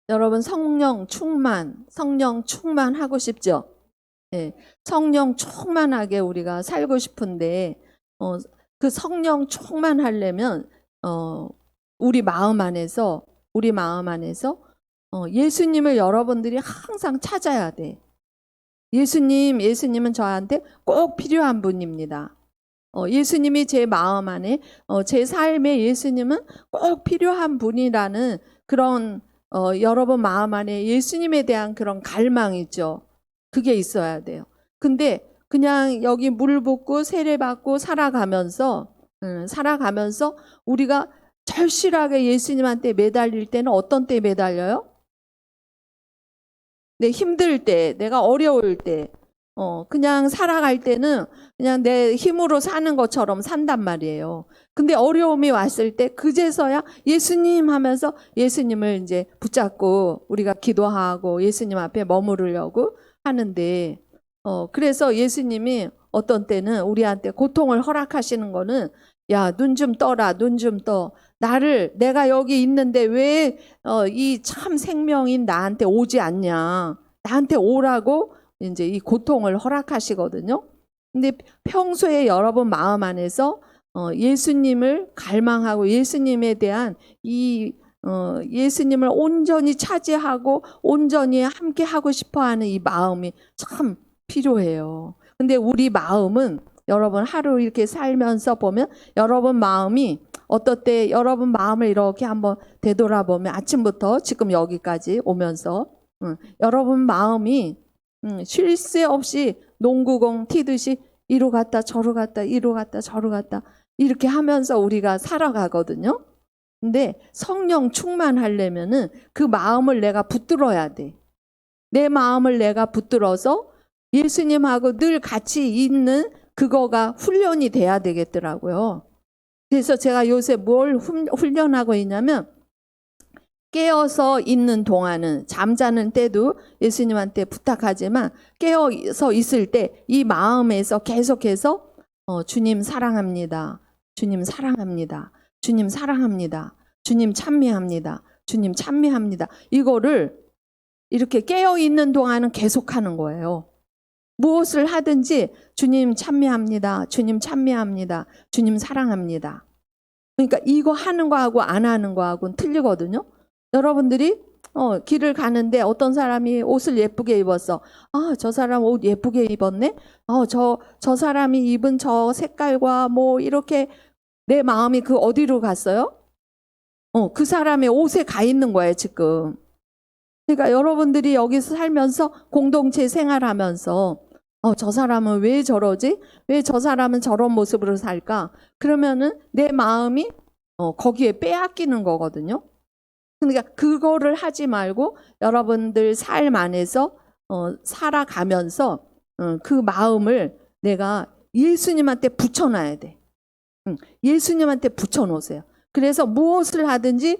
여러분 성령 충만하고 싶죠? 네, 성령 충만하게 우리가 살고 싶은데 그 성령 충만하려면 우리 마음 안에서 예수님을 여러분들이 항상 찾아야 돼. 예수님은 저한테 꼭 필요한 분입니다. 예수님이 제 마음 안에 제 삶에 예수님은 꼭 필요한 분이라는 그런 여러분 마음 안에 예수님에 대한 그런 갈망이 있죠. 그게 있어야 돼요. 근데 그냥 여기 물 붓고 세례 받고 살아가면서 우리가 절실하게 예수님한테 매달릴 때는 어떤 때 매달려요? 내 힘들 때, 내가 어려울 때, 그냥 살아갈 때는 그냥 내 힘으로 사는 것처럼 산단 말이에요. 근데 어려움이 왔을 때 그제서야 예수님 하면서 예수님을 이제 붙잡고 우리가 기도하고 예수님 앞에 머무르려고 하는데, 그래서 예수님이 어떤 때는 우리한테 고통을 허락하시는 거는 야, 눈 좀 떠라, 눈 좀 떠. 내가 여기 있는데 왜 이 참 생명인 나한테 오지 않냐. 나한테 오라고 이제 이 고통을 허락하시거든요. 근데 평소에 여러분 마음 안에서 예수님을 갈망하고 예수님에 대한 예수님을 온전히 차지하고 온전히 함께 하고 싶어 하는 이 마음이 참 필요해요. 근데 우리 마음은 여러분 하루 이렇게 살면서 보면 여러분 마음이 어떨 때 여러분 마음을 이렇게 한번 되돌아보면 아침부터 지금 여기까지 오면서 여러분 마음이 쉴 새 없이 농구공 튀듯이 이로 갔다 저로 갔다 이로 갔다 저로 갔다 이렇게 하면서 우리가 살아가거든요. 근데 성령 충만하려면은 그 마음을 내가 붙들어야 돼. 내 마음을 내가 붙들어서 예수님하고 늘 같이 있는 그거가 훈련이 돼야 되겠더라고요. 그래서 제가 요새 뭘 훈련하고 있냐면 깨어서 있는 동안은 잠자는 때도 예수님한테 부탁하지만 깨어서 있을 때 이 마음에서 계속해서 주님 사랑합니다. 주님 사랑합니다. 주님 사랑합니다. 주님 찬미합니다. 주님 찬미합니다. 이거를 이렇게 깨어있는 동안은 계속하는 거예요. 무엇을 하든지 주님 찬미합니다. 주님 찬미합니다. 주님 사랑합니다. 그러니까 이거 하는 거하고 안 하는 거하고는 틀리거든요. 여러분들이 길을 가는데 어떤 사람이 옷을 예쁘게 입었어. 아, 저 사람 옷 예쁘게 입었네. 저 사람이 입은 저 색깔과 뭐 이렇게 내 마음이 그 어디로 갔어요? 그 사람의 옷에 가 있는 거예요, 지금. 그러니까 여러분들이 여기서 살면서 공동체 생활하면서 저 사람은 왜 저러지? 왜 저 사람은 저런 모습으로 살까? 그러면은 내 마음이 거기에 빼앗기는 거거든요. 그러니까 그거를 하지 말고 여러분들 삶 안에서 살아가면서 그 마음을 내가 예수님한테 붙여놔야 돼. 예수님한테 붙여놓으세요. 그래서 무엇을 하든지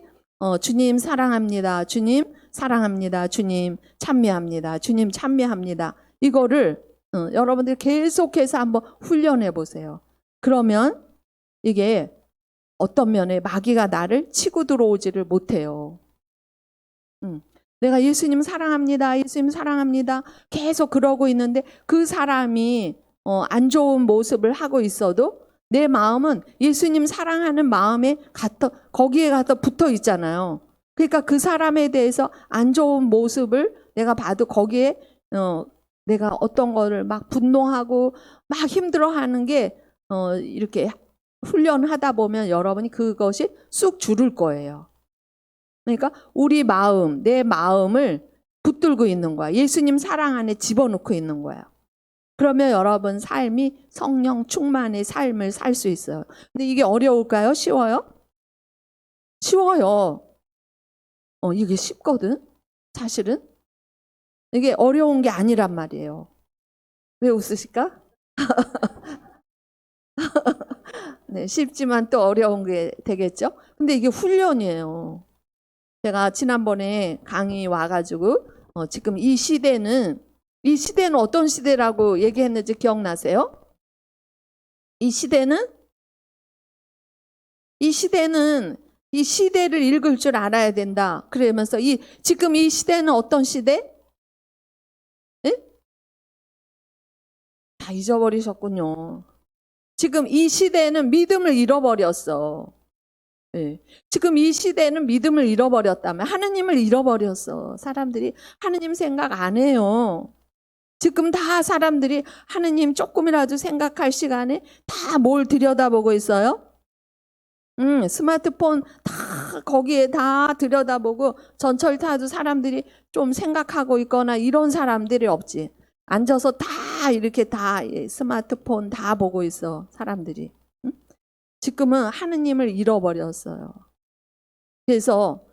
주님 사랑합니다. 주님 사랑합니다. 주님 찬미합니다. 주님 찬미합니다. 이거를 여러분들 계속해서 한번 훈련해 보세요. 그러면 이게 어떤 면에 마귀가 나를 치고 들어오지를 못해요. 내가 예수님 사랑합니다. 예수님 사랑합니다. 계속 그러고 있는데 그 사람이 안 좋은 모습을 하고 있어도 내 마음은 예수님 사랑하는 마음에 거기에 가서 붙어 있잖아요. 그러니까 그 사람에 대해서 안 좋은 모습을 내가 봐도 거기에 내가 어떤 거를 막 분노하고 막 힘들어하는 게 이렇게 훈련하다 보면 여러분이 그것이 쑥 줄을 거예요. 그러니까 우리 마음, 내 마음을 붙들고 있는 거야. 예수님 사랑 안에 집어넣고 있는 거야. 그러면 여러분 삶이 성령 충만의 삶을 살 수 있어요. 근데 이게 어려울까요? 쉬워요? 쉬워요. 이게 쉽거든. 사실은 이게 어려운 게 아니란 말이에요. 왜 웃으실까? 네, 쉽지만 또 어려운 게 되겠죠. 근데 이게 훈련이에요. 제가 지난번에 강의 와가지고 지금 이 시대는 어떤 시대라고 얘기했는지 기억나세요? 이 시대는 이 시대를 읽을 줄 알아야 된다. 그러면서 지금 이 시대는 어떤 시대? 예? 다 잊어버리셨군요. 지금 이 시대는 믿음을 잃어버렸어. 예. 지금 이 시대는 믿음을 잃어버렸다면 하느님을 잃어버렸어. 사람들이 하느님 생각 안 해요. 지금 다 사람들이 하느님 조금이라도 생각할 시간에 다 뭘 들여다보고 있어요? 스마트폰 다 거기에 다 들여다보고 전철 타도 사람들이 좀 생각하고 있거나 이런 사람들이 없지. 앉아서 다 이렇게 다 스마트폰 다 보고 있어, 사람들이. 응? 지금은 하느님을 잃어버렸어요. 그래서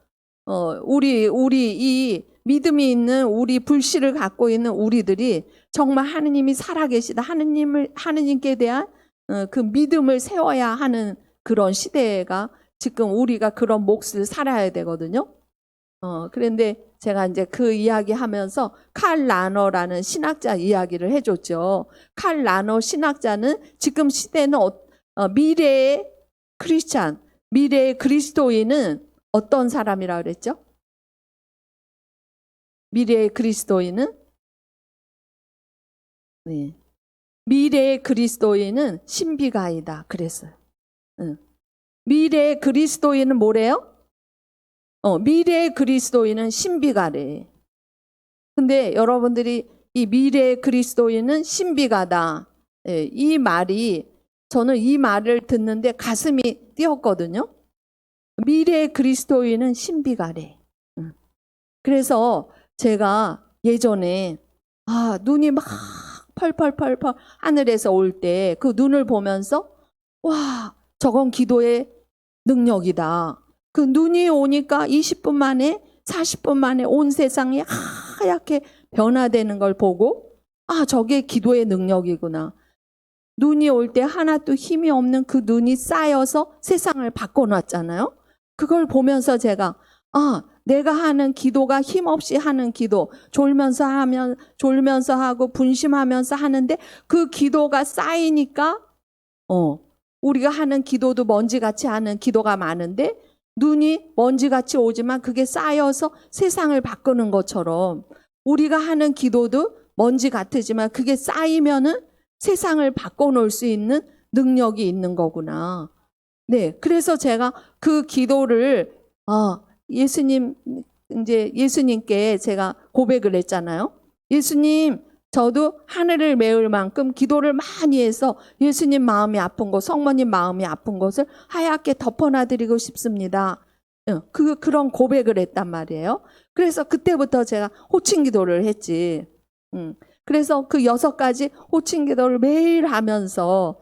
우리 이 믿음이 있는 우리 불씨를 갖고 있는 우리들이 정말 하느님이 살아계시다, 하느님께 대한 그 믿음을 세워야 하는 그런 시대가 지금 우리가 그런 몫을 살아야 되거든요. 그런데 제가 이제 그 이야기 하면서 칼 라너라는 신학자 이야기를 해줬죠. 칼 라너 신학자는 지금 시대는 미래의 크리스찬, 미래의 그리스도인은 어떤 사람이라고 그랬죠? 미래의 그리스도인은? 네. 미래의 그리스도인은 신비가이다 그랬어요. 미래의 그리스도인은 뭐래요? 미래의 그리스도인은 신비가래. 근데 여러분들이 이 미래의 그리스도인은 신비가다. 예, 이 말이 저는 이 말을 듣는데 가슴이 뛰었거든요. 미래의 그리스도인은 신비가래. 그래서 제가 예전에 눈이 막 펄펄펄펄 하늘에서 올 때 그 눈을 보면서 와, 저건 기도의 능력이다. 그 눈이 오니까 20분 만에 40분 만에 온 세상이 하얗게 변화되는 걸 보고 저게 기도의 능력이구나. 눈이 올 때 하나도 힘이 없는 그 눈이 쌓여서 세상을 바꿔놨잖아요. 그걸 보면서 제가 내가 하는 기도가 힘없이 하는 기도, 졸면서 하고 분심하면서 하는데 그 기도가 쌓이니까 우리가 하는 기도도 먼지같이 하는 기도가 많은데 눈이 먼지같이 오지만 그게 쌓여서 세상을 바꾸는 것처럼 우리가 하는 기도도 먼지 같으지만 그게 쌓이면은 세상을 바꿔놓을 수 있는 능력이 있는 거구나. 네, 그래서 제가 그 기도를 예수님께 제가 고백을 했잖아요. 예수님, 저도 하늘을 메울 만큼 기도를 많이 해서 예수님 마음이 아픈 곳, 성모님 마음이 아픈 곳을 하얗게 덮어놔드리고 싶습니다. 그런 고백을 했단 말이에요. 그래서 그때부터 제가 호칭 기도를 했지. 그래서 그 6가지 호칭 기도를 매일 하면서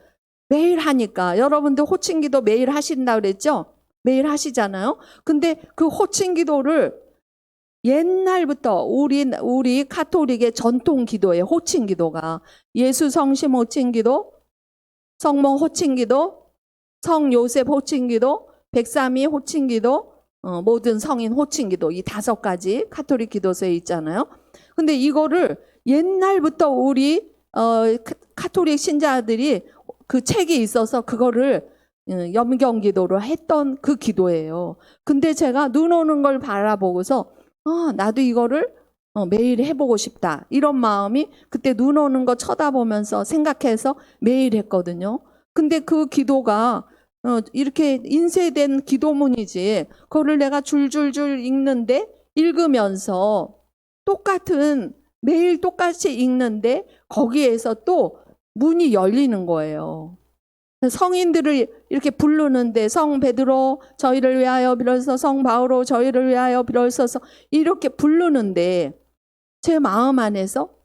매일 하니까 여러분들 호칭 기도 매일 하신다고 그랬죠? 매일 하시잖아요. 근데 그 호칭 기도를 옛날부터 우리 카톨릭의 전통 기도에 호칭 기도가 예수 성심 호칭 기도, 성모 호칭 기도, 성 요셉 호칭 기도, 백삼위 호칭 기도, 모든 성인 호칭 기도, 이 5가지 카톨릭 기도서에 있잖아요. 근데 이거를 옛날부터 우리 카톨릭 신자들이 그 책이 있어서 그거를 염경 기도로 했던 그 기도예요. 근데 제가 눈 오는 걸 바라보고서 나도 이거를 매일 해보고 싶다. 이런 마음이 그때 눈 오는 거 쳐다보면서 생각해서 매일 했거든요. 근데 그 기도가 이렇게 인쇄된 기도문이지. 그거를 내가 줄줄줄 읽으면서 매일 똑같이 읽는데 거기에서 또 문이 열리는 거예요. 성인들을 이렇게 부르는데 성 베드로 저희를 위하여 빌어서, 성 바오로 저희를 위하여 빌어서 이렇게 부르는데 제 마음 안에서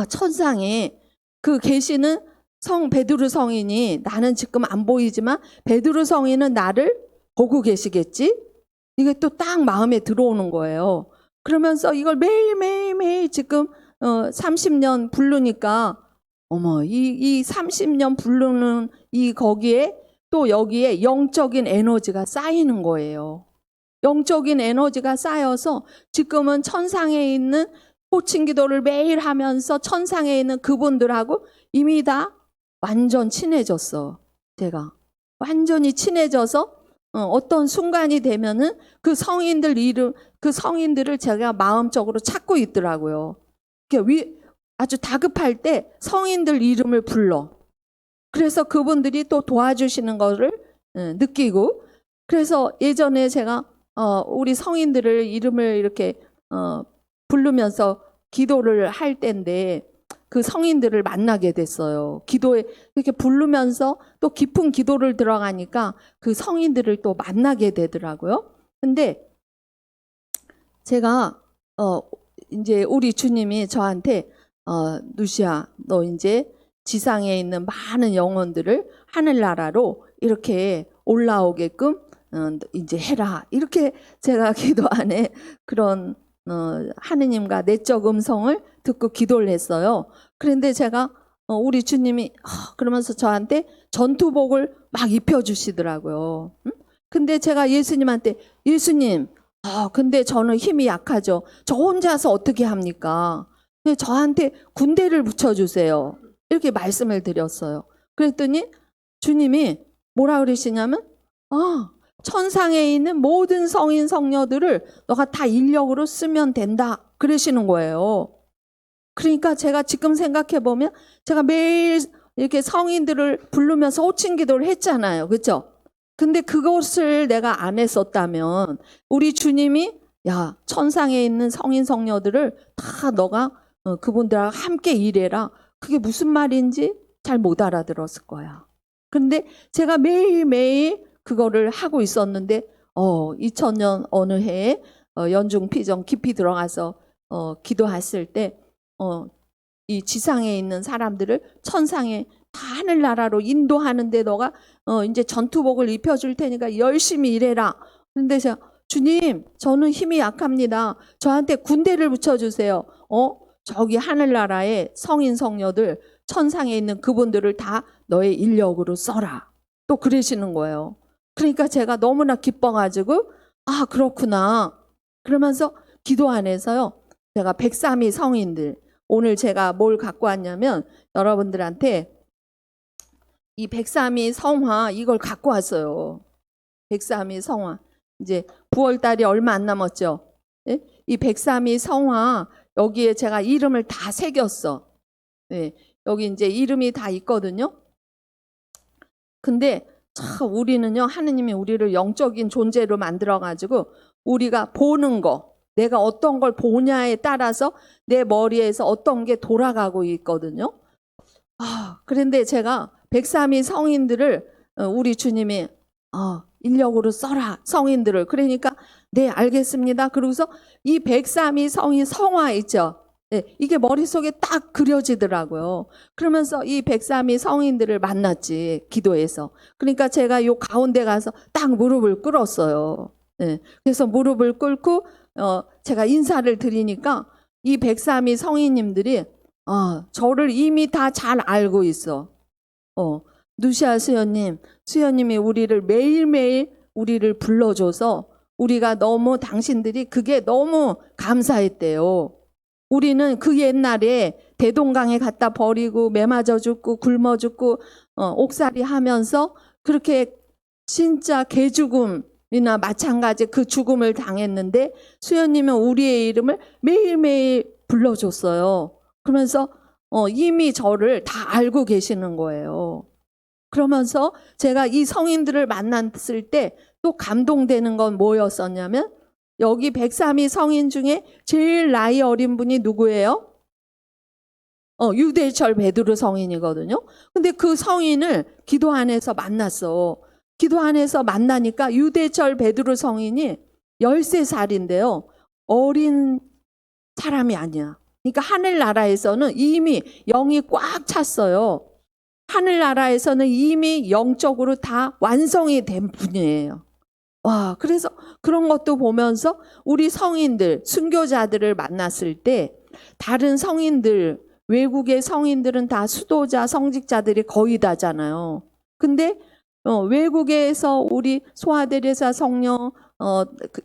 천상에 그 계시는 성 베드로 성인이 나는 지금 안 보이지만 베드로 성인은 나를 보고 계시겠지? 이게 또 딱 마음에 들어오는 거예요. 그러면서 이걸 매일 지금 30년 부르니까 이 30년 부르는 거기에 또 여기에 영적인 에너지가 쌓이는 거예요. 영적인 에너지가 쌓여서 지금은 천상에 있는 호칭 기도를 매일 하면서 천상에 있는 그분들하고 이미 다 완전 친해졌어. 제가 완전히 친해져서 어떤 순간이 되면은 그 성인들 이름, 그 성인들을 제가 마음적으로 찾고 있더라고요. 아주 다급할 때 성인들 이름을 불러. 그래서 그분들이 또 도와주시는 거를 느끼고, 그래서 예전에 제가 우리 성인들을 이름을 이렇게 부르면서 기도를 할 때인데 그 성인들을 만나게 됐어요. 기도에 이렇게 부르면서 또 깊은 기도를 들어가니까 그 성인들을 또 만나게 되더라고요. 근데 제가 이제 우리 주님이 저한테 누시야, 너 이제 지상에 있는 많은 영혼들을 하늘나라로 이렇게 올라오게끔 이제 해라. 이렇게 제가 기도 안에 그런 하느님과 내적 음성을 듣고 기도를 했어요. 그런데 제가 우리 주님이 그러면서 저한테 전투복을 막 입혀주시더라고요. 근데 제가 예수님한테 예수님, 근데 저는 힘이 약하죠. 저 혼자서 어떻게 합니까? 저한테 군대를 붙여주세요. 이렇게 말씀을 드렸어요. 그랬더니 주님이 뭐라 그러시냐면 천상에 있는 모든 성인 성녀들을 너가 다 인력으로 쓰면 된다 그러시는 거예요. 그러니까 제가 지금 생각해 보면 제가 매일 이렇게 성인들을 부르면서 호칭 기도를 했잖아요. 그렇죠? 근데 그것을 내가 안 했었다면 우리 주님이 야, 천상에 있는 성인 성녀들을 다 너가 그분들하고 함께 일해라. 그게 무슨 말인지 잘 못 알아들었을 거야. 근데 제가 매일매일 그거를 하고 있었는데 2000년 어느 해에 연중 피정 깊이 들어가서 기도했을 때 이 지상에 있는 사람들을 천상에 다 하늘나라로 인도하는데 너가 이제 전투복을 입혀줄 테니까 열심히 일해라. 그런데 제가 주님, 저는 힘이 약합니다. 저한테 군대를 붙여주세요. 저기 하늘나라의 성인 성녀들 천상에 있는 그분들을 다 너의 인력으로 써라. 또 그러시는 거예요. 그러니까 제가 너무나 기뻐가지고 그렇구나. 그러면서 기도 안에서요. 제가 103위 성인들 오늘 제가 뭘 갖고 왔냐면 여러분들한테 이 103위 성화 이걸 갖고 왔어요. 103위 성화. 이제 9월 달이 얼마 안 남았죠. 예? 이 103위 성화 여기에 제가 이름을 다 새겼어. 네. 여기 이제 이름이 다 있거든요. 근데 참 우리는요, 하느님이 우리를 영적인 존재로 만들어가지고 우리가 보는 거, 내가 어떤 걸 보냐에 따라서 내 머리에서 어떤 게 돌아가고 있거든요. 그런데 제가 103위 성인들을 우리 주님이 인력으로 써라, 성인들을. 그러니까 네, 알겠습니다. 그러고서 이 103위 성인 성화 있죠. 네, 이게 머릿속에 딱 그려지더라고요. 그러면서 이 103위 성인들을 만났지, 기도해서. 그러니까 제가 요 가운데 가서 딱 무릎을 꿇었어요. 네, 그래서 무릎을 꿇고 제가 인사를 드리니까 이 103위 성인님들이 저를 이미 다 잘 알고 있어. 누시아 수연님이 우리를 매일매일 우리를 불러줘서 우리가 너무 당신들이 그게 너무 감사했대요. 우리는 그 옛날에 대동강에 갖다 버리고 매맞아 죽고 굶어 죽고 옥살이 하면서 그렇게 진짜 개죽음이나 마찬가지 그 죽음을 당했는데 수연님은 우리의 이름을 매일매일 불러줬어요. 그러면서 이미 저를 다 알고 계시는 거예요. 그러면서 제가 이 성인들을 만났을 때 또 감동되는 건 뭐였었냐면 여기 103위 성인 중에 제일 나이 어린 분이 누구예요? 유대철 베드로 성인이거든요. 근데 그 성인을 기도 안에서 만났어. 기도 안에서 만나니까 유대철 베드로 성인이 13살인데요. 어린 사람이 아니야. 그러니까 하늘나라에서는 이미 영이 꽉 찼어요. 하늘나라에서는 이미 영적으로 다 완성이 된 분이에요. 그래서 그런 것도 보면서 우리 성인들, 순교자들을 만났을 때 다른 성인들, 외국의 성인들은 다 수도자, 성직자들이 거의 다잖아요. 근데 외국에서 우리 소아데레사 성령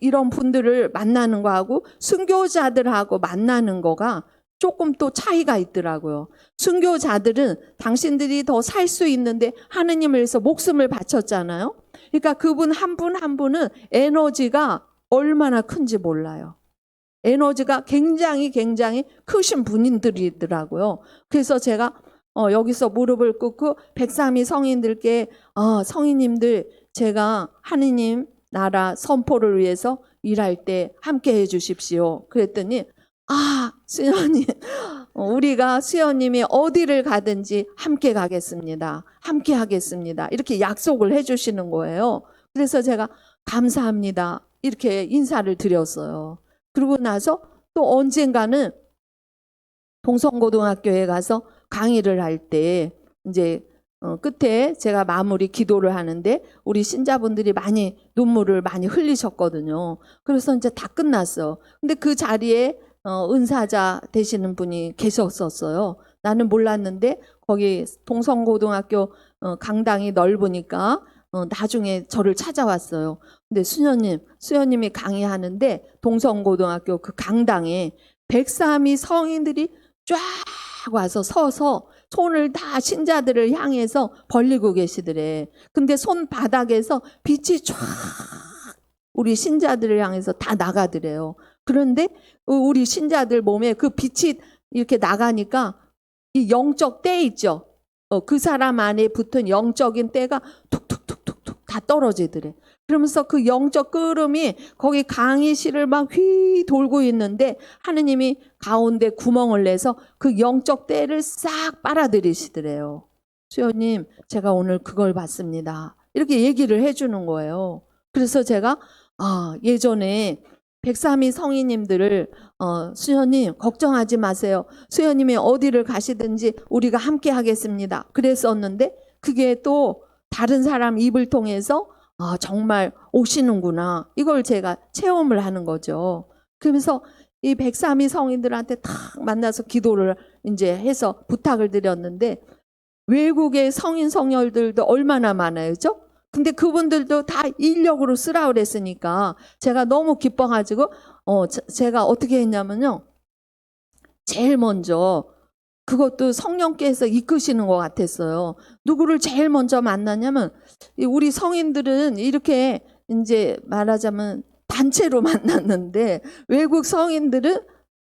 이런 분들을 만나는 거하고 순교자들하고 만나는 거가 조금 또 차이가 있더라고요. 순교자들은 당신들이 더 살 수 있는데 하느님을 위해서 목숨을 바쳤잖아요. 그러니까 그분 한 분 한 분은 에너지가 얼마나 큰지 몰라요. 에너지가 굉장히 크신 분들이더라고요. 그래서 제가 여기서 무릎을 꿇고 103위 성인들께 성인님들 제가 하느님 나라 선포를 위해서 일할 때 함께 해 주십시오. 그랬더니 수연님 우리가 수연님이 어디를 가든지 함께 가겠습니다. 함께 하겠습니다. 이렇게 약속을 해 주시는 거예요. 그래서 제가 감사합니다. 이렇게 인사를 드렸어요. 그러고 나서 또 언젠가는 동성고등학교에 가서 강의를 할 때 이제 끝에 제가 마무리 기도를 하는데 우리 신자분들이 많이 눈물을 많이 흘리셨거든요. 그래서 이제 다 끝났어. 근데 그 자리에 은사자 되시는 분이 계셨었어요. 나는 몰랐는데 거기 동성고등학교 강당이 넓으니까 나중에 저를 찾아왔어요. 근데 수녀님이 강의하는데 동성고등학교 그 강당에 103위 성인들이 쫙 와서 서서 손을 다 신자들을 향해서 벌리고 계시더래. 근데 손바닥에서 빛이 쫙 우리 신자들을 향해서 다 나가더래요. 그런데 우리 신자들 몸에 그 빛이 이렇게 나가니까 이 영적 때 있죠. 그 사람 안에 붙은 영적인 때가 툭툭툭툭툭 다 떨어지더래. 그러면서 그 영적 끄름이 거기 강의실을 막 휘 돌고 있는데 하느님이 가운데 구멍을 내서 그 영적 때를 싹 빨아들이시더래요. 수요님 제가 오늘 그걸 봤습니다. 이렇게 얘기를 해주는 거예요. 그래서 제가 예전에 103위 성인님들을 수녀님 걱정하지 마세요. 수녀님이 어디를 가시든지 우리가 함께 하겠습니다. 그랬었는데 그게 또 다른 사람 입을 통해서 정말 오시는구나. 이걸 제가 체험을 하는 거죠. 그러면서 이 103위 성인들한테 탁 만나서 기도를 이제 해서 부탁을 드렸는데 외국의 성인 성녀들도 얼마나 많아요. 그죠? 근데 그분들도 다 인력으로 쓰라 그랬으니까 제가 너무 기뻐가지고 제가 어떻게 했냐면요. 제일 먼저 그것도 성령께서 이끄시는 것 같았어요. 누구를 제일 먼저 만나냐면 우리 성인들은 이렇게 이제 말하자면 단체로 만났는데 외국 성인들은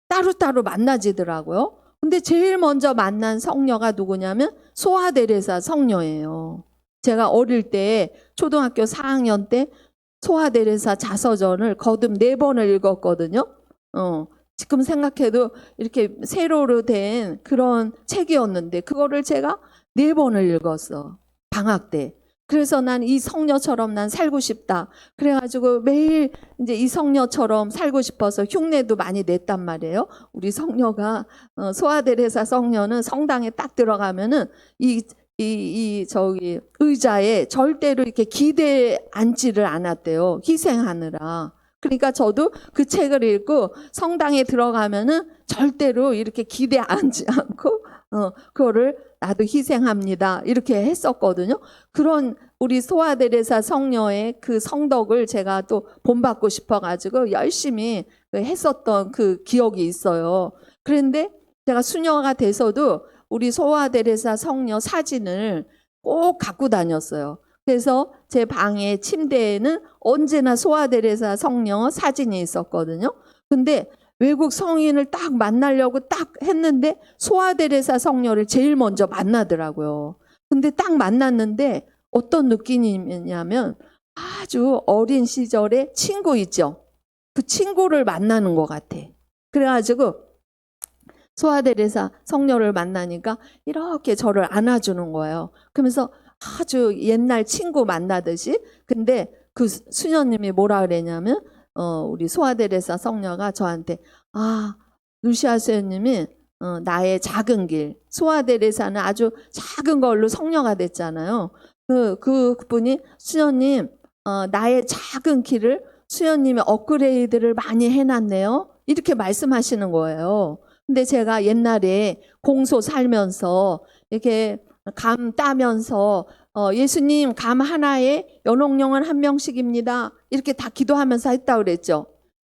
따로따로 만나지더라고요. 근데 제일 먼저 만난 성녀가 누구냐면 소아데레사 성녀예요. 제가 어릴 때 초등학교 4학년 때 소아데레사 자서전을 거듭 4번을 읽었거든요. 지금 생각해도 이렇게 세로로 된 그런 책이었는데 그거를 제가 4번을 읽었어. 방학 때. 그래서 난 이 성녀처럼 난 살고 싶다. 그래가지고 매일 이제 이 성녀처럼 살고 싶어서 흉내도 많이 냈단 말이에요. 우리 성녀가 소아데레사 성녀는 성당에 딱 들어가면은 저기 의자에 절대로 이렇게 기대 앉지를 않았대요. 희생하느라. 그러니까 저도 그 책을 읽고 성당에 들어가면은 절대로 이렇게 기대 앉지 않고 그거를 나도 희생합니다. 이렇게 했었거든요. 그런 우리 소아데레사 성녀의 그 성덕을 제가 또 본받고 싶어가지고 열심히 했었던 그 기억이 있어요. 그런데 제가 수녀가 돼서도 우리 소아데레사 성녀 사진을 꼭 갖고 다녔어요. 그래서 제 방에 침대에는 언제나 소아데레사 성녀 사진이 있었거든요. 근데 외국 성인을 딱 만나려고 딱 했는데 소아데레사 성녀를 제일 먼저 만나더라고요. 근데 딱 만났는데 어떤 느낌이냐면 아주 어린 시절의 친구 있죠. 그 친구를 만나는 것 같아. 그래가지고 소아데레사 성녀를 만나니까 이렇게 저를 안아주는 거예요. 그러면서 아주 옛날 친구 만나듯이. 근데 그 수녀님이 뭐라 그랬냐면 우리 소아데레사 성녀가 저한테 루시아 수녀님이 나의 작은 길, 소아데레사는 아주 작은 걸로 성녀가 됐잖아요. 그분이 수녀님 나의 작은 길을 수녀님이 업그레이드를 많이 해놨네요. 이렇게 말씀하시는 거예요. 근데 제가 옛날에 공소 살면서 이렇게 감 따면서 예수님 감 하나에 연옥령은 한 명씩입니다. 이렇게 다 기도하면서 했다고 그랬죠.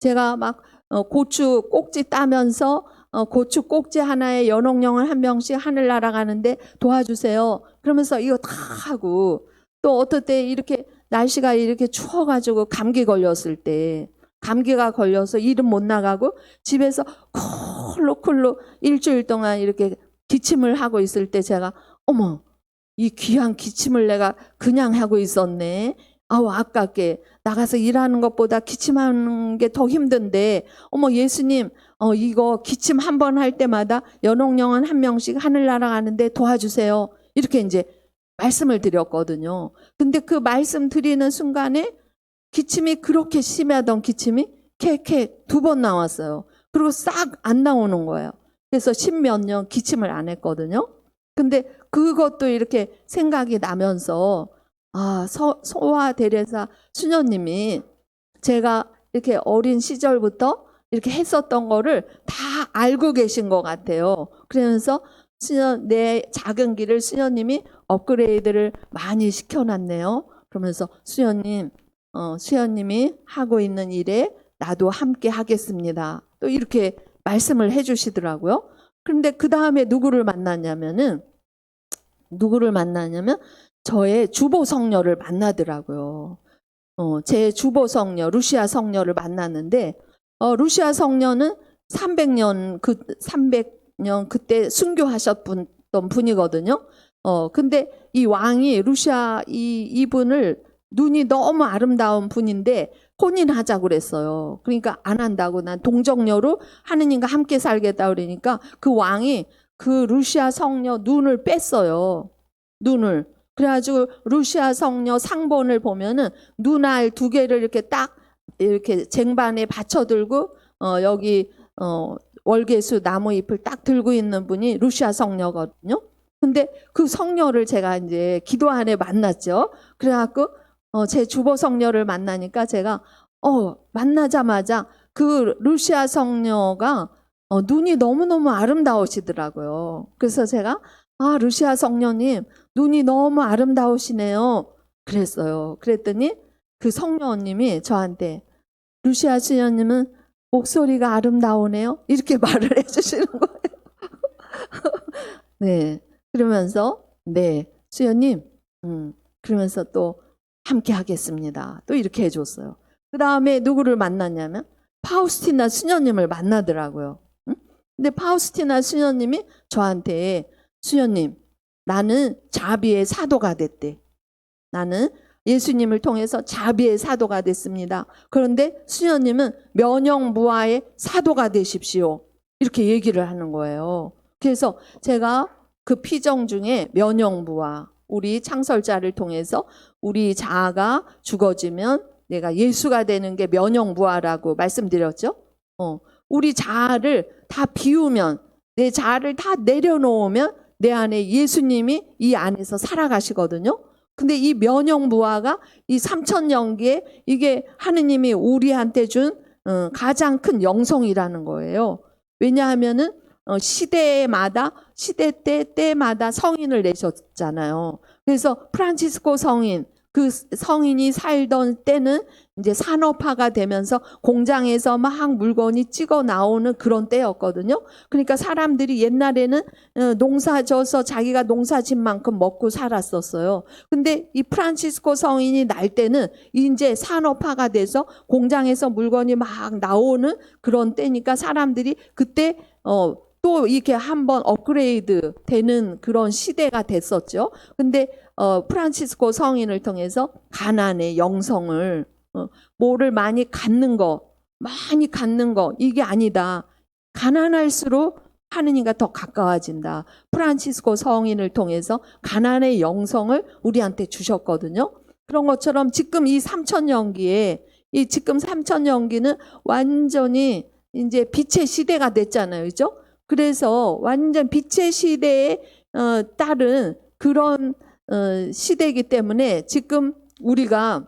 제가 막 고추 꼭지 따면서 고추 꼭지 하나에 연옥령을 한 병씩 하늘 날아가는데 도와주세요. 그러면서 이거 다 하고, 또 어떨 때 이렇게 날씨가 이렇게 추워가지고 감기 걸렸을 때, 감기가 걸려서 일은 못 나가고 집에서 콜록콜록 일주일 동안 이렇게 기침을 하고 있을 때 제가 어머, 이 귀한 기침을 내가 그냥 하고 있었네. 아우, 아깝게 나가서 일하는 것보다 기침하는 게 더 힘든데, 어머, 예수님, 이거 기침 한 번 할 때마다 연옥령은 한 명씩 하늘 날아가는데 도와주세요. 이렇게 이제 말씀을 드렸거든요. 근데 그 말씀 드리는 순간에 기침이 그렇게 심하던 기침이 캐캐 2번 나왔어요. 그리고 싹 안 나오는 거예요. 그래서 10몇 년 기침을 안 했거든요. 근데 그것도 이렇게 생각이 나면서 소아 대례사 수녀님이 제가 이렇게 어린 시절부터 이렇게 했었던 거를 다 알고 계신 것 같아요. 그러면서 내 작은 길을 수녀님이 업그레이드를 많이 시켜놨네요. 그러면서 수녀님이 하고 있는 일에 나도 함께 하겠습니다. 또 이렇게 말씀을 해주시더라고요. 그런데 그 다음에 누구를 만났냐면 저의 주보 성녀를 만나더라고요. 제 주보 성녀, 루시아 성녀를 만났는데, 루시아 성녀는 300년 그때 순교하셨던 분이거든요. 근데 이 왕이 루시아 이분을 눈이 너무 아름다운 분인데 혼인하자고 그랬어요. 그러니까 안 한다고, 난 동정녀로 하느님과 함께 살겠다 그러니까 그 왕이 그 루시아 성녀 눈을 뺐어요. 눈을. 그래가지고 루시아 성녀 상본을 보면은 눈알 2개를 이렇게 딱 이렇게 쟁반에 받쳐들고 여기 월계수 나무 잎을 딱 들고 있는 분이 루시아 성녀거든요. 근데 그 성녀를 제가 이제 기도 안에 만났죠. 그래갖고 제 주보 성녀를 만나니까 제가 만나자마자 그 루시아 성녀가 눈이 너무너무 아름다우시더라고요. 그래서 제가 루시아 성녀님 눈이 너무 아름다우시네요. 그랬어요. 그랬더니 그 성녀님이 저한테 루시아 수녀님은 목소리가 아름다우네요. 이렇게 말을 해주시는 거예요. 네. 그러면서 네, 수녀님 그러면서 또 함께 하겠습니다. 또 이렇게 해줬어요. 그 다음에 누구를 만났냐면 파우스티나 수녀님을 만나더라고요. 근데 파우스티나 수녀님이 저한테 수녀님, 나는 자비의 사도가 됐대. 나는 예수님을 통해서 자비의 사도가 됐습니다. 그런데 수녀님은 면역무아의 사도가 되십시오. 이렇게 얘기를 하는 거예요. 그래서 제가 그 피정 중에 면역무아, 우리 창설자를 통해서 우리 자아가 죽어지면 내가 예수가 되는 게 면역무아라고 말씀드렸죠. 우리 자아를 다 비우면, 내 자아를 다 내려놓으면 내 안에 예수님이 이 안에서 살아가시거든요. 근데 이 면역무아가 이 3000년기에 이게 하느님이 우리한테 준 가장 큰 영성이라는 거예요. 왜냐하면은 시대마다 때마다 성인을 내셨잖아요. 그래서 프란치스코 성인, 그 성인이 살던 때는 이제 산업화가 되면서 공장에서 막 물건이 찍어 나오는 그런 때였거든요. 그러니까 사람들이 옛날에는 농사 져서 자기가 농사 진 만큼 먹고 살았었어요. 근데 이 프란치스코 성인이 날 때는 이제 산업화가 돼서 공장에서 물건이 막 나오는 그런 때니까 사람들이 그때 또 이렇게 한번 업그레이드 되는 그런 시대가 됐었죠. 근데 프란치스코 성인을 통해서 가난의 영성을 뭐를 많이 갖는 거 이게 아니다. 가난할수록 하느님과 더 가까워진다. 프란치스코 성인을 통해서 가난의 영성을 우리한테 주셨거든요. 그런 것처럼 지금 이 3000년기에 지금 3000년기는 완전히 이제 빛의 시대가 됐잖아요. 그죠? 그래서 완전 빛의 시대에 따른 그런 시대이기 때문에 지금 우리가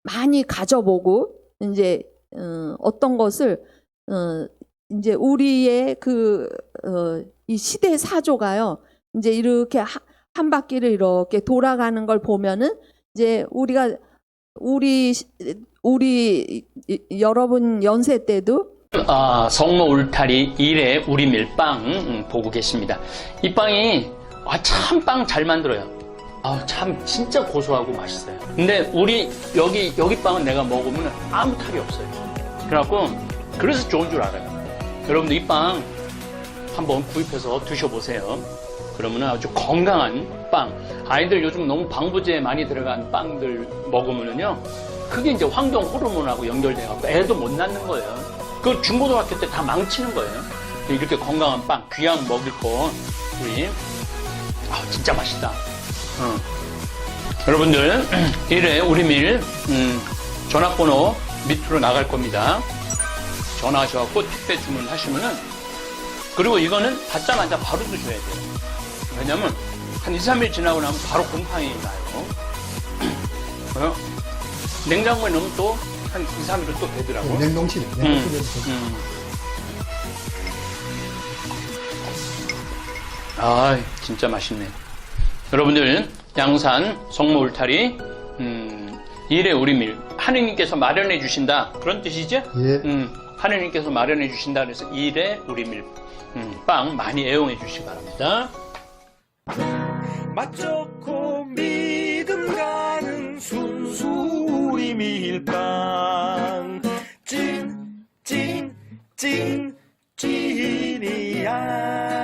많이 가져보고 이제 어떤 것을 이제 우리의 이 시대 사조가요. 이제 이렇게 한 바퀴를 이렇게 돌아가는 걸 보면은 이제 우리 여러분 연세 때도 성모 울타리 1회 우리 밀빵 보고 계십니다. 이 빵이 참 빵 잘 만들어요. 참 진짜 고소하고 맛있어요. 근데 우리 여기 빵은 내가 먹으면 아무 탈이 없어요. 그래갖고 그래서 좋은 줄 알아요. 여러분들 이 빵 한번 구입해서 드셔보세요. 그러면 아주 건강한 빵. 아이들 요즘 너무 방부제 많이 들어간 빵들 먹으면요, 그게 이제 황동 호르몬하고 연결돼갖고 애도 못 낳는 거예요. 그 중고등학교 때 다 망치는 거예요. 이렇게 건강한 빵, 귀한 먹을 거, 우리, 진짜 맛있다. 여러분들, 1회 우리 밀, 전화번호 밑으로 나갈 겁니다. 전화하셔갖고 택배 주문하시면은, 그리고 이거는 받자마자 바로 드셔야 돼요. 왜냐면, 한 2, 3일 지나고 나면 바로 곰팡이 나요. 냉장고에 넣으면 또 한 2, 3일은 또 되더라고. 냉동실에. 진짜 맛있네. 여러분들, 양산 성모 울타리 1회 우리 밀 하느님께서 마련해 주신다, 그런 뜻이죠? 예. 하느님께서 마련해 주신다 그래서 1회 우리 밀 빵 많이 애용해 주시기 바랍니다. 맛 좋고 믿음 가는 순수 우리 밀빵 찐 찐이야.